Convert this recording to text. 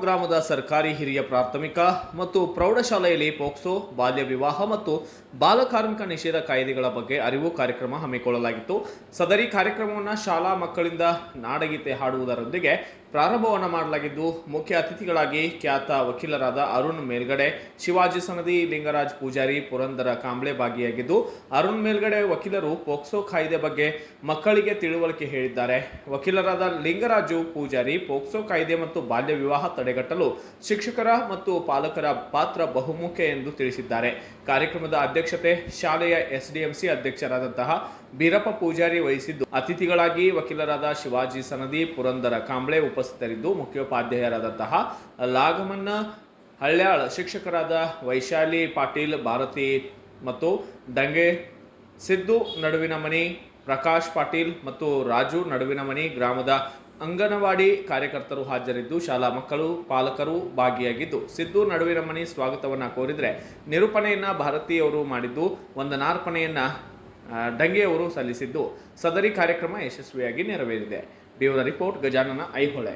ಗ್ರಾಮದ ಸರ್ಕಾರಿ ಹಿರಿಯ ಪ್ರಾಥಮಿಕ ಮತ್ತು ಪ್ರೌಢಶಾಲೆಯಲ್ಲಿ ಪೋಕ್ಸೋ, ಬಾಲ್ಯ ವಿವಾಹ ಮತ್ತು ಬಾಲಕಾರ್ಮಿಕ ನಿಷೇಧ ಕಾಯ್ದೆಗಳ ಬಗ್ಗೆ ಅರಿವು ಕಾರ್ಯಕ್ರಮ ಹಮ್ಮಿಕೊಳ್ಳಲಾಗಿತ್ತು. ಸದರಿ ಕಾರ್ಯಕ್ರಮವನ್ನು ಶಾಲಾ ಮಕ್ಕಳಿಂದ ನಾಡಗೀತೆ ಹಾಡುವುದರೊಂದಿಗೆ ಪ್ರಾರಂಭವನ್ನು ಮಾಡಲಾಗಿದ್ದು, ಮುಖ್ಯ ಅತಿಥಿಗಳಾಗಿ ಖ್ಯಾತ ವಕೀಲರಾದ ಅರುಣ್ ಮೇಲ್ಗಡೆ, ಶಿವಾಜಿ ಸನದಿ, ಲಿಂಗರಾಜ್ ಪೂಜಾರಿ, ಪುರಂದರ ಕಾಂಬ್ಳೆ ಭಾಗಿಯಾಗಿದ್ದು, ಅರುಣ್ ಮೇಲ್ಗಡೆ ವಕೀಲರು ಪೋಕ್ಸೋ ಕಾಯ್ದೆ ಬಗ್ಗೆ ಮಕ್ಕಳಿಗೆ ತಿಳುವಳಿಕೆ ಹೇಳಿದ್ದಾರೆ. ವಕೀಲರಾದ ಲಿಂಗರಾಜು ಪೂಜಾರಿ ಪೋಕ್ಸೋ ಕಾಯ್ದೆ ಮತ್ತು ಬಾಲ್ಯ ವಿವಾಹ ತಡೆಗಟ್ಟಲು ಶಿಕ್ಷಕರ ಮತ್ತು ಪಾಲಕರ ಪಾತ್ರ ಬಹುಮುಖ್ಯ ಎಂದು ತಿಳಿಸಿದ್ದಾರೆ. ಕಾರ್ಯಕ್ರಮದ ಅಧ್ಯಕ್ಷತೆ ಶಾಲೆಯ ಎಸ್ಡಿಎಂಸಿ ಅಧ್ಯಕ್ಷರಾದಂತಹ ಬೀರಪ್ಪ ಪೂಜಾರಿ ವಹಿಸಿದ್ದು, ಅತಿಥಿಗಳಾಗಿ ವಕೀಲರಾದ ಶಿವಾಜಿ ಸನದಿ, ಪುರಂದರ ಕಾಂಬ್ಳೆ ಉಪಸ್ಥಿತರಿದ್ದು, ಮುಖ್ಯೋಪಾಧ್ಯಾಯರಾದಂತಹ ಲಾಗಮನ್ನ ಹಳ್ಯಾಳ್, ಶಿಕ್ಷಕರಾದ ವೈಶಾಲಿ ಪಾಟೀಲ್, ಭಾರತಿ ಮತ್ತು ದಂಗೆ ಸಿದ್ದು ನಡುವಿನ ಮನಿ, ಪ್ರಕಾಶ್ ಪಾಟೀಲ್ ಮತ್ತು ರಾಜು ನಡುವಿನ ಮನಿ, ಗ್ರಾಮದ ಅಂಗನವಾಡಿ ಕಾರ್ಯಕರ್ತರು ಹಾಜರಿದ್ದು, ಶಾಲಾ ಮಕ್ಕಳು, ಪಾಲಕರು ಭಾಗಿಯಾಗಿದ್ದು, ಸಿದ್ದು ನಡುವಿನ ಮನಿ ಸ್ವಾಗತವನ್ನು ಕೋರಿದರೆ ನಿರೂಪಣೆಯನ್ನ ಭಾರತೀಯವರು ಮಾಡಿದ್ದು, ವಂದನಾರ್ಪಣೆಯನ್ನ ದಂಗೆಯವರು ಸಲ್ಲಿಸಿದ್ದು, ಸದರಿ ಕಾರ್ಯಕ್ರಮ ಯಶಸ್ವಿಯಾಗಿ ನೆರವೇರಿದೆ. Bureau report, Gajanana Aihole.